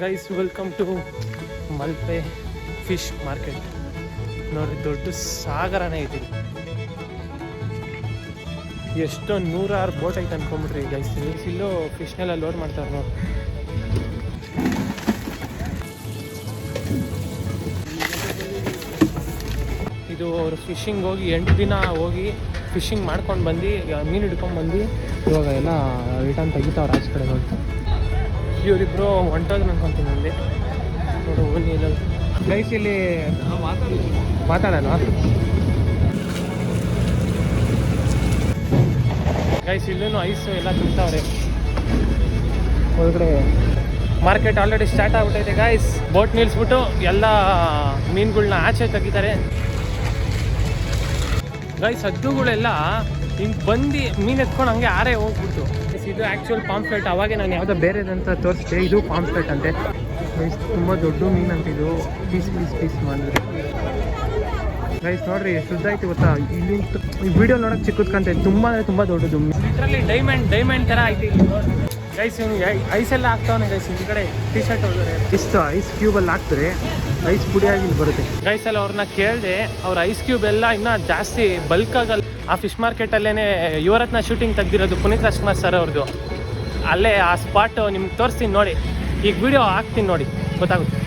Guys welcome to Malpe fish market. ನೋಡ್ರಿ ದೊಡ್ಡ ಸಾಗರನೇ ಐತಿ. ಎಷ್ಟೋ ನೂರಾರು ಬೋಟ್ ಐತೆ ಅನ್ಕೊಂಬಿಟ್ರಿ ಗೈಸ್. ಇಲ್ಲೂ ಫಿಶ್ನೆಲ್ಲ ಲೋಡ್ ಮಾಡ್ತಾರೆ ನೋಡಿ. ಇದು ಅವರು ಫಿಶಿಂಗ್ ಹೋಗಿ 8 ದಿನ ಹೋಗಿ ಫಿಶಿಂಗ್ ಮಾಡ್ಕೊಂಡು ಬಂದು ಮೀನು ಹಿಡ್ಕೊಂಡು ಬಂದು ಇವಾಗ ಎಲ್ಲ ರಿಟರ್ನ್ ತೆಗಿತಾವ್ರು ಆಚೆ ಕಡೆ ನೋಡಿ. ಇವರಿಬ್ಬರು ಹೊಂಟೋದು ಅನ್ಕೊಂತೀನಿ ಅಲ್ಲಿ ನೋಡು. ಓನಿ ಇಲ್ಲ ಗೈಸ್, ಇಲ್ಲಿ ಮಾತಾಡೋಣ ಗೈಸ್. ಇಲ್ಲೂ ಐಸು ಎಲ್ಲ ತಿಂತಾವ್ರೆ ಒಳಗಡೆ. ಮಾರ್ಕೆಟ್ ಆಲ್ರೆಡಿ ಸ್ಟಾರ್ಟ್ ಆಗ್ಬಿಟ್ಟೈತೆ ಗೈಸ್. ಬೋಟ್ ನಿಲ್ಲಿಸ್ಬಿಟ್ಟು ಎಲ್ಲ ಮೀನುಗಳನ್ನ ಆಚೆ ತೆಗಿತಾರೆ ಗೈಸ್. ಹದ್ದುಗಳೆಲ್ಲ ಹಿಂಗೆ ಬಂದು ಮೀನು ಎತ್ಕೊಂಡು ಹಂಗೆ ಆರೇ ಹೋಗ್ಬಿಟ್ಟು. ಇದು ಆ್ಯಕ್ಚುಯಲ್ ಪಾಂಫ್ಲೆಟ್. ಅವಾಗೆ ನಾನು ಯಾವುದೋ ಬೇರೆದಂತ ತೋರಿಸ್ದೆ. ಇದು ಪಾಂಫ್ಲೆಟ್ ಅಂತೆ ಗೈಸ್. ತುಂಬ ದೊಡ್ಡ ಮೀನು ಅಂತ ಇದು. ಪೀಸ್ ಮಾಡಿದ್ರು ಗೈಸ್. ನೋಡ್ರಿ ಎಷ್ಟು ಉದ್ದ ಐತಿ ಗೊತ್ತಾ. ಇಲ್ಲಿ ಈ ವಿಡಿಯೋ ನೋಡೋಕೆ ಚಿಕ್ಕದ್ ಕಾಣ್ತೈತೆ. ತುಂಬ ಅಂದರೆ ತುಂಬ ದೊಡ್ಡದು. ಲಿಟ್ರಲಿ ಡೈಮಂಡ್ ಥರ ಐತಿ ಗೈಸ್. ಇವ್ನಿಗೆ ಐಸೆಲ್ಲ ಹಾಕ್ತಾವನೆ ಗೈಸ್. ಈ ಕಡೆ ಟಿ ಶರ್ಟ್ ಹೊರಗಡೆ ಇಷ್ಟು ಐಸ್ ಕ್ಯೂಬಲ್ಲಿ ಹಾಕ್ತಾರೆ. ಐಸ್ ಪುಡಿಯಾಗಿ ಇಲ್ಲಿ ಬರುತ್ತೆ ಗೈಸ್. ಎಲ್ಲ ಅವ್ರನ್ನ ಕೇಳಿದೆ, ಅವ್ರ ಐಸ್ ಕ್ಯೂಬ್ ಎಲ್ಲ ಇನ್ನೂ ಜಾಸ್ತಿ ಬಲ್ಕ್ ಆಗಲ್ಲ. ಆ ಫಿಶ್ ಮಾರ್ಕೆಟಲ್ಲೇ ಯುವರತ್ನ ಶೂಟಿಂಗ್ ತೆಗ್ದಿರೋದು ಪುನೀತ್ ರಾಜ್ಕುಮಾರ್ ಸರ್ ಅವ್ರದ್ದು. ಅಲ್ಲೇ ಆ ಸ್ಪಾಟ್ ನಿಮ್ಗೆ ತೋರಿಸ್ತೀನಿ ನೋಡಿ. ಈಗ ವಿಡಿಯೋ ಹಾಕ್ತೀನಿ ನೋಡಿ, ಗೊತ್ತಾಗುತ್ತೆ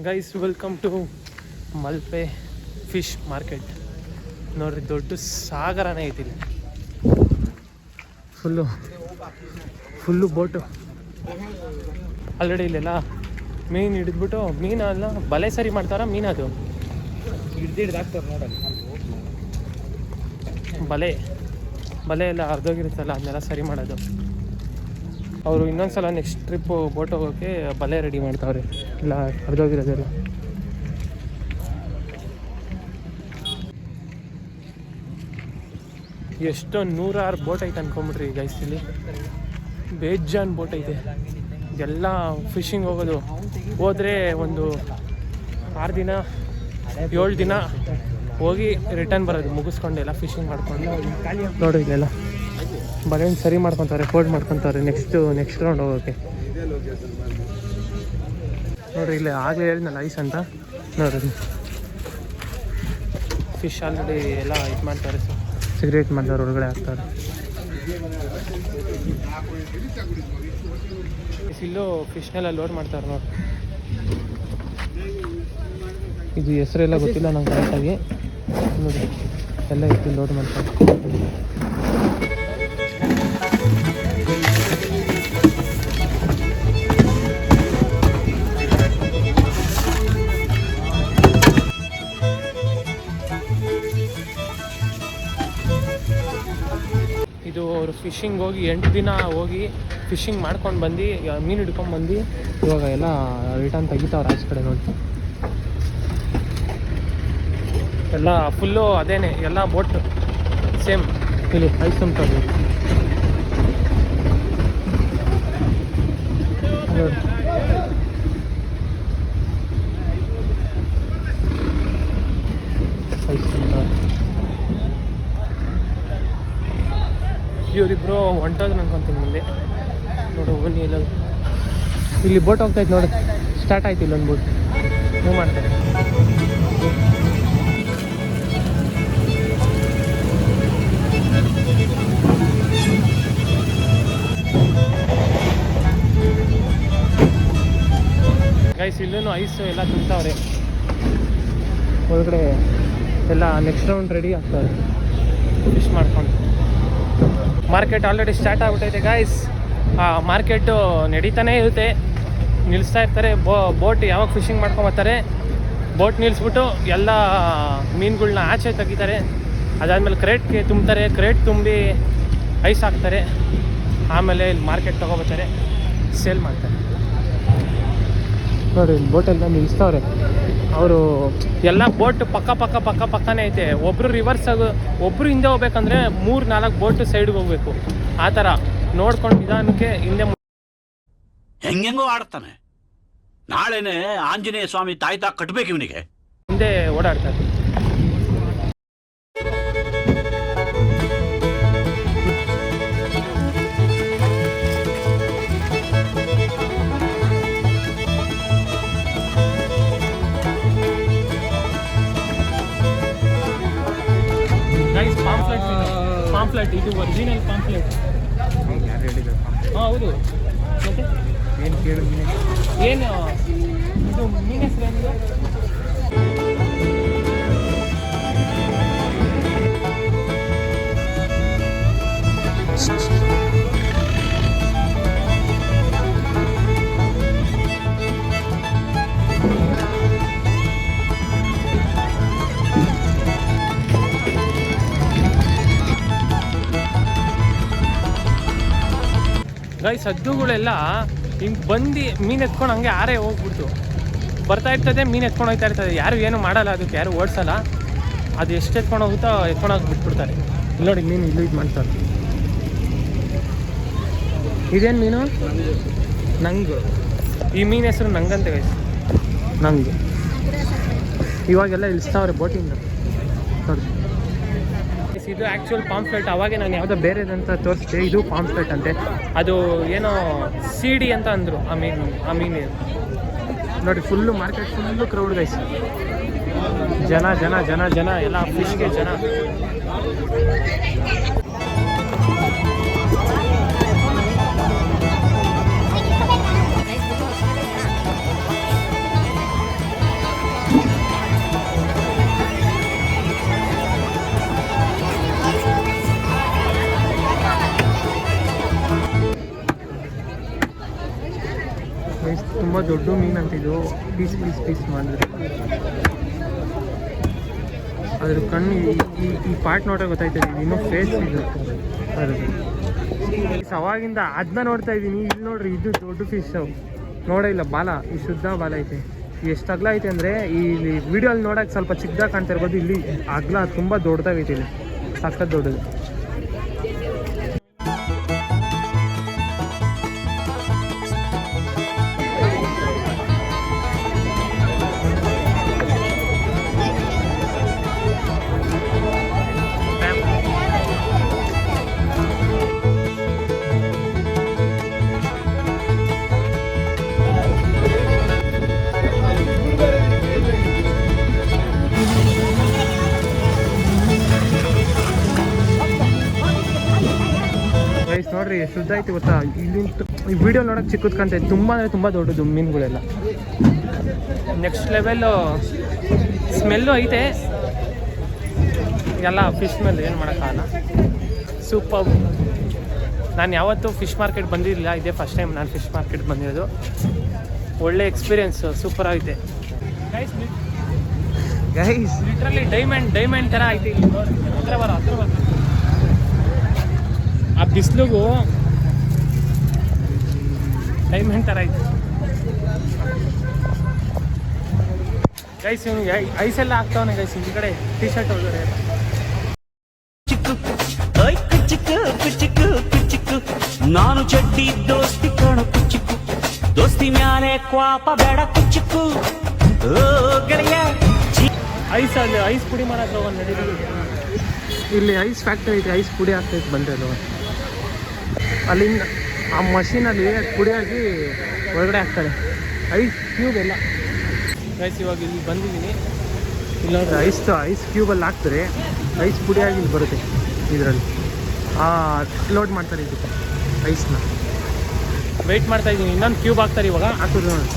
guys. Welcome to Malpe fish market. ನೋಡ್ರಿ ದೊಡ್ಡ ಸಾಗರನೇ ಐತಿ ಇಲ್ಲಿ. ಫುಲ್ಲು ಬೋಟು ಆಲ್ರೆಡಿ ಇಲ್ಲೆಲ್ಲ ಮೀನು ಹಿಡಿದ್ಬಿಟ್ಟು. ಮೀನೆಲ್ಲ ಬಲೆ ಸರಿ ಮಾಡ್ತಾರ. ಮೀನದು ಹಿಡ್ದಾಕ್ತಾರೆ ನೋಡಲ್ಲಿ. ಬಲೆ ಎಲ್ಲ ಅರ್ಧೋಗಿರುತ್ತಲ್ಲ, ಅದನ್ನೆಲ್ಲ ಸರಿ ಮಾಡೋದು ಅವರು. ಇನ್ನೊಂದ್ಸಲ ನೆಕ್ಸ್ಟ್ ಟ್ರಿಪ್ ಬೋಟ್ ಹೋಗೋಕ್ಕೆ ಬಲೆ ರೆಡಿ ಮಾಡ್ತಾವ್ರೆ ಎಲ್ಲ ಅರ್ಧೋಗಿರೋದೆಲ್ಲ. ಎಷ್ಟೋ ನೂರಾರು ಬೋಟ್ ಐತೆ ಅನ್ಕೊಂಬಿಟ್ರಿ ಗೈಸ್. ಇಲ್ಲಿ ಬೇಜಾನ್ ಬೋಟ್ ಐತೆ. ಎಲ್ಲ ಫಿಶಿಂಗ್ ಹೋಗೋದು. ಹೋದರೆ ಒಂದು 6 ದಿನ 7 ದಿನ ಹೋಗಿ ರಿಟರ್ನ್ ಬರೋದು, ಮುಗಿಸ್ಕೊಂಡೆಲ್ಲ ಫಿಶಿಂಗ್ ಮಾಡ್ಕೊಂಡು. ನೋಡ್ರಿ ಇಲ್ಲೆಲ್ಲ ಬಲೆಯನ್ನು ಸರಿ ಮಾಡ್ಕೊತಾರೆ, ಫೋಲ್ಡ್ ಮಾಡ್ಕೊತಾರೆ ನೆಕ್ಸ್ಟ್ ರೌಂಡ್ ಹೋಗೋಕ್ಕೆ. ನೋಡ್ರಿ ಇಲ್ಲಿ ಆಗಲೇ ಹೇಳಿದ್ನಲ್ಲ ಐಸ್ ಅಂತ. ನೋಡ್ರಿ ಫಿಶ್ ಆಲ್ರೆಡಿ ಎಲ್ಲ ಇದು ಮಾಡ್ತಾರೆ. ಸಿಗರೇಟ್ ಮಾಡ್ತಾರೆ, ಹೊರಗಡೆ ಹಾಕ್ತಾರೆ. ಇಲ್ಲೂ ಫಿಶ್ನೆಲ್ಲ ಲೋಡ್ ಮಾಡ್ತಾರೆ ನೋಡಿ. ಇದು ಹೆಸರೆಲ್ಲ ಗೊತ್ತಿಲ್ಲ ನಂಗೆ ಕರೆಕ್ಟಾಗಿ. ನೋಡಿ ಎಲ್ಲ ಇತ್ತು ಲೋಡ್ ಮಾಡ್ತಾರೆ. ಇದು ಅವರು ಫಿಶಿಂಗ್ ಹೋಗಿ 8 ದಿನ ಹೋಗಿ ಫಿಶಿಂಗ್ ಮಾಡ್ಕೊಂಡು ಬಂದು ಮೀನು ಹಿಡ್ಕೊಂಡು ಬಂದು ಇವಾಗ ಎಲ್ಲ ರಿಟರ್ನ್ ತೆಗಿತಾವ್ರು ಆಚೆ ಕಡೆ ನೋಡಿ. ಎಲ್ಲ ಫುಲ್ಲು ಅದೇನೆ, ಎಲ್ಲ ಬೋಟ್ ಸೇಮ್. ಇಲ್ಲಿ ಐಸ್ ತುಂಬ್ತಾರೆ ನೋಡಿ. ಐಸ್ ತುಂಬ್ತಾರೆ. ಇವರಿಬ್ಬರು ಹೊಂಟೋದು ಅನ್ಕೊಂತೀನಿ ಮುಂದೆ. ನೋಡು ಓನಿ ಇಲ್ಲ. ಇಲ್ಲಿ ಬೋಟ್ ಹೋಗ್ತಾಯಿತ್ತು ನೋಡಿ. ಸ್ಟಾರ್ಟ್ ಆಯ್ತು ಇಲ್ಲೊಂದು ಬೋಟ್ ಮೂವ್ ಮಾಡ್ತಾರೆ. ಗೈಸ್ ಇಲ್ಲೂ ಐಸು ಎಲ್ಲ ತಿಂತಾವ್ರೆ ಒಳಗಡೆ. ಎಲ್ಲ ನೆಕ್ಸ್ಟ್ ರೌಂಡ್ ರೆಡಿ ಆಗ್ತಾರೆ ಫಿಶ್ ಮಾಡ್ಕೊಂಡು. ಮಾರ್ಕೆಟ್ ಆಲ್ರೆಡಿ ಸ್ಟಾರ್ಟ್ ಆಗ್ಬಿಟ್ಟೈತೆ ಗೈಸ್. ಮಾರ್ಕೆಟು ನಡೀತಾನೇ ಇರುತ್ತೆ, ನಿಲ್ಲಿಸ್ತಾ ಇರ್ತಾರೆ. ಬೋಟ್ ಯಾವಾಗ ಫಿಶಿಂಗ್ ಮಾಡ್ಕೊಂಬರ್ತಾರೆ, ಬೋಟ್ ನಿಲ್ಲಿಸ್ಬಿಟ್ಟು ಎಲ್ಲ ಮೀನುಗಳ್ನ ಆಚೆ ತೆಗಿತಾರೆ. ಅದಾದಮೇಲೆ ಕ್ರೇಟ್ಗೆ ತುಂಬ್ತಾರೆ. ಕ್ರೇಟ್ ತುಂಬಿ ಐಸ್ ಹಾಕ್ತಾರೆ. ಆಮೇಲೆ ಇಲ್ಲಿ ಮಾರ್ಕೆಟ್ ತೊಗೊಬರ್ತಾರೆ, ಸೇಲ್ ಮಾಡ್ತಾರೆ. ನೋಡಿ ಇಲ್ಲಿ ಬೋಟೆಲ್ಲ ನಿಲ್ಲಿಸ್ತವ್ರೆ ಅವರು. ಎಲ್ಲ ಬೋಟ್ ಪಕ್ಕನೇ ಐತೆ. ಒಬ್ಬರು ರಿವರ್ಸ್ ಒಬ್ಬರು ಹಿಂದೆ ಹೋಗ್ಬೇಕಂದ್ರೆ 3-4 ಬೋಟ್ ಸೈಡ್ಗೆ ಹೋಗ್ಬೇಕು. ಆ ಥರ ನೋಡ್ಕೊಂಡು ನಿಧಾನಕ್ಕೆ ಹಿಂದೆ ಹೆಂಗೆಂಗೋ ಆಡ್ತಾನೆ. ನಾಳೆನೆ ಆಂಜನೇಯ ಸ್ವಾಮಿ ತಾಯ್ತಾ ಕಟ್ಬೇಕು ಇವನಿಗೆ. ಹಿಂದೆ ಓಡಾಡ್ತಾರೆ. ಪಾಂಪ್ಲೆಟ್, ಇದು ಒರಿಜಿನಲ್ ಪಾಂಪ್ಲೆಟ್. ಯಾರು ಹೇಳಿದ್ರು? ಹಾಂ ಹೌದು. ಮತ್ತೆ ಏನು ಕೇಳು ಏನು ಇದು ಮೀನ್ ಹೆಸರು ಏನಿದೆ? ಗೈಸ್ ಹದ್ದುಗಳೆಲ್ಲ ಹಿಂಗೆ ಬಂದು ಮೀನು ಎತ್ಕೊಂಡು ಹಂಗೆ ಆರೇ ಹೋಗ್ಬಿಡ್ತು. ಬರ್ತಾ ಇರ್ತದೆ, ಮೀನು ಎತ್ಕೊಂಡು ಹೋಗ್ತಾ ಇರ್ತದೆ. ಯಾರು ಏನು ಮಾಡಲ್ಲ, ಅದಕ್ಕೆ ಯಾರು ಓಡಿಸಲ್ಲ. ಅದು ಎಷ್ಟು ಎತ್ಕೊಂಡು ಹೋಗುತ್ತೋ ಎತ್ಕೊಂಡೋಗಿ ಬಿಟ್ಬಿಡ್ತಾರೆ. ಇಲ್ಲಿ ನೋಡಿ ಮೀನು ಇಲ್ಲೂ ಇದು ಮಾಡ್ತಾರೆ. ಇದೇನು ಮೀನು? ನಂಗು. ಈ ಮೀನು ಹೆಸರು ನಂಗಂತೆ ಗೈಸ್, ನಂಗು. ಇವಾಗೆಲ್ಲ ಇಳಿಸ್ತಾವ್ರೆ ಬೋಟಿಂದ ನೋಡಿ. ಇದು ಆ್ಯಕ್ಚುಯಲ್ ಪಾಂಪ್ಲೆಟ್. ಅವಾಗೆ ನಾನು ಯಾವುದೋ ಬೇರೆದಂತ ತೋರಿಸ್ದೆ. ಇದು ಪಾಂಪ್ಲೆಟ್ ಅಂತೆ. ಅದು ಏನೋ CD ಅಂತ ಅಂದರು ಆ ಮೀನು ನೋಡಿ. Full market full crowd guys. ಜನ ಜನ ಜನ ಜನ ಎಲ್ಲ ಫಿಶ್ಗೆ ಜನ. ತುಂಬ ದೊಡ್ಡ ಮೀನು ಅಂತಿದ್ದು. ಪೀಸ್ ಪೀಸ್ ಪೀಸ್ ಮಾಡಿದ್ರೆ ಅದ್ರ ಕಣ್ಣು ಈ ಪಾರ್ಟ್ ನೋಡ್ರೆ ಗೊತ್ತಾಯ್ತದೆ. ಇನ್ನೂ ಫೇಸ್ ಇದು ಅದ್ರದ್ದು. ಅವಾಗಿಂದ ಅದನ್ನ ನೋಡ್ತಾ ಇದ್ದೀನಿ. ಇಲ್ಲಿ ನೋಡ್ರಿ, ಇದು ದೊಡ್ಡ ಫಿಶ್ ನೋಡೇ ಇಲ್ಲ. ಬಾಲ ಈ ಶುದ್ಧ ಬಾಲ ಐತೆ. ಎಷ್ಟು ಅಗಲ ಐತೆ ಅಂದರೆ ಈ ವಿಡಿಯೋಲ್ಲಿ ನೋಡೋಕೆ ಸ್ವಲ್ಪ ಚಿಕ್ಕದಾಗ ಕಾಣ್ತಾ ಇರ್ಬೋದು. ಇಲ್ಲಿ ಅಗಲ ತುಂಬ ದೊಡ್ಡದಾಗೈತೆ. ಇಲ್ಲಿ ಸಖತ್ ದೊಡ್ಡದು. ನೋಡ್ರಿ ಎಷ್ಟು ಶುದ್ಧ ಐತಿ ಗೊತ್ತಾ. ಇಲ್ಲಿ ಈ ವಿಡಿಯೋ ನೋಡೋಕೆ ಚಿಕ್ಕದ್ ಕಾಣ್ತೈತೆ. ತುಂಬ ಅಂದರೆ ತುಂಬ ದೊಡ್ಡದು ಮೀನುಗಳೆಲ್ಲ. ನೆಕ್ಸ್ಟ್ ಲೆವೆಲ್ಲು ಸ್ಮೆಲ್ಲು ಐತೆ. ಎಲ್ಲ ಫಿಶ್ ಮೇಲೆ ಏನು ಮಾಡೋಕ್ಕಾಗಲ್ಲ. ಸೂಪರ್. ನಾನು ಯಾವತ್ತೂ ಫಿಶ್ ಮಾರ್ಕೆಟ್ ಬಂದಿರಲಿಲ್ಲ. ಇದೇ ಫಸ್ಟ್ ಟೈಮ್ ನಾನು ಫಿಶ್ ಮಾರ್ಕೆಟ್ ಬಂದಿರೋದು. ಒಳ್ಳೆ ಎಕ್ಸ್ಪೀರಿಯೆನ್ಸ್, ಸೂಪರ್ ಆಗಿದೆ ಗೈಸ್. ಲಿಟ್ರಲಿ ಡೈಮಂಡ್ ಥರ ಐತೆ. ಇಲ್ಲಿ ನೋಡಿ, ಹತ್ರ ಬರ. ಆ ಬಿಸಿಲಿಗೂ ಡೈಮಂಡ್ ಥರ ಐತೆ ಗೈಸ್. ಇವನಿಗೆ ಐಸೆಲ್ಲ ಹಾಕ್ತಾವನೆ ಗೈಸ್. ಈ ಕಡೆ ಟೀ ಶರ್ಟ್ ಹೋದರೆ ನಾನು ಚಡ್ಡಿ ದೋಸ್ತಿ ಕಣು ಕುಚ್ಚಿಕ್ಕು, ದೋಸ್ತಿ ಮ್ಯಾಲೆ ಕ್ವಾಪ ಬೇಡ ಕುಚ್ಚಿಕ್ಕು ಗೆಳೆಯ. ಐಸಲ್ಲಿ ಐಸ್ ಪುಡಿ ಮಾಡೋಕೆ ಒಂದು ನಡೀಲಿ. ಇಲ್ಲಿ ಐಸ್ ಫ್ಯಾಕ್ಟ್ರಿ ಐತೆ. ಐಸ್ ಪುಡಿ ಆಗ್ತೈತೆ ಬಂದಿರೋದು. ಅಲ್ಲಿಂದ ಆ ಮಷೀನಲ್ಲಿ ಪುಡಿಯಾಗಿ ಒಳಗಡೆ ಹಾಕ್ತಾರೆ ಐಸ್ ಕ್ಯೂಬ್ ಎಲ್ಲ ಗೈಸ್. ಇವಾಗ ಇಲ್ಲಿ ಬಂದಿದ್ದೀನಿ. ಇಲ್ಲ ಐಸ್ ಕ್ಯೂಬಲ್ಲಿ ಹಾಕ್ತಾರೆ. ಐಸ್ ಪುಡಿಯಾಗಿ ಇಲ್ಲಿ ಬರುತ್ತೆ. ಇದರಲ್ಲಿ ಲೋಡ್ ಮಾಡ್ತಾರೆ ಇದಕ್ಕೆ ಐಸ್ನ. ವೆಯ್ಟ್ ಮಾಡ್ತಾಯಿದ್ದೀನಿ. ಇನ್ನೊಂದು ಕ್ಯೂಬ್ ಹಾಕ್ತಾರೆ ಇವಾಗ. ಹಾಕಿದ್ರು ನೋಡಿ.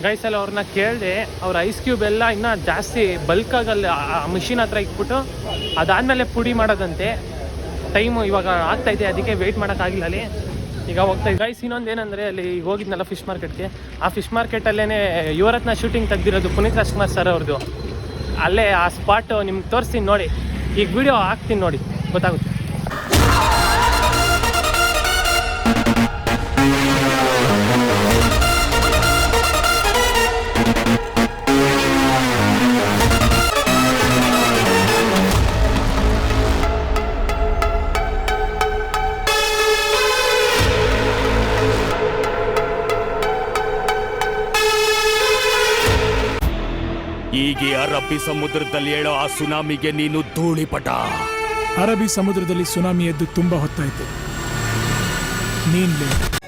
ಗೈಸಲ್ಲಿ ಅವ್ರನ್ನ ಕೇಳಿದೆ. ಅವ್ರ ಐಸ್ ಕ್ಯೂಬ್ ಎಲ್ಲ ಇನ್ನೂ ಜಾಸ್ತಿ ಬಲ್ಕಾಗಲ್ಲಿ ಆ ಮಿಷಿನ್ ಹತ್ರ ಇಟ್ಬಿಟ್ಟು ಅದಾದಮೇಲೆ ಪುಡಿ ಮಾಡೋದಂತೆ. ಟೈಮು ಇವಾಗ ಆಗ್ತಾಯಿದೆ, ಅದಕ್ಕೆ ವೆಯ್ಟ್ ಮಾಡೋಕ್ಕಾಗಿಲ್ಲ ಅಲ್ಲಿ. ಈಗ ಹೋಗ್ತಾಯಿದ್ದೆ ಗೈಸ್. ಇನ್ನೊಂದು ಏನಂದರೆ ಅಲ್ಲಿ ಈಗ ಹೋಗಿದ್ನಲ್ಲ ಫಿಶ್ ಮಾರ್ಕೆಟ್ಗೆ. ಆ ಫಿಶ್ ಮಾರ್ಕೆಟಲ್ಲೇ ಯುವರತ್ನ ಶೂಟಿಂಗ್ ತೆಗ್ದಿರೋದು ಪುನೀತ್ ರಾಜ್ಕುಮಾರ್ ಸರ್ ಅವ್ರದ್ದು. ಅಲ್ಲೇ ಆ ಸ್ಪಾಟು ನಿಮ್ಗೆ ತೋರಿಸ್ತೀನಿ ನೋಡಿ. ಈಗ ವಿಡಿಯೋ ಹಾಕ್ತೀನಿ ನೋಡಿ, ಗೊತ್ತಾಗುತ್ತೆ. ಈಗ ಅರಬ್ಬಿ ಸಮುದ್ರದಲ್ಲಿ ಹೇಳೋ ಆ ಸುನಾಮಿಗೆ ನೀನು ಧೂಳಿಪಟ. ಅರಬ್ಬಿ ಸಮುದ್ರದಲ್ಲಿ ಸುನಾಮಿ ಎದ್ದು ತುಂಬಾ ಹೊತ್ತಾಯ್ತು. ನೀನ್ ಲೇಟ್.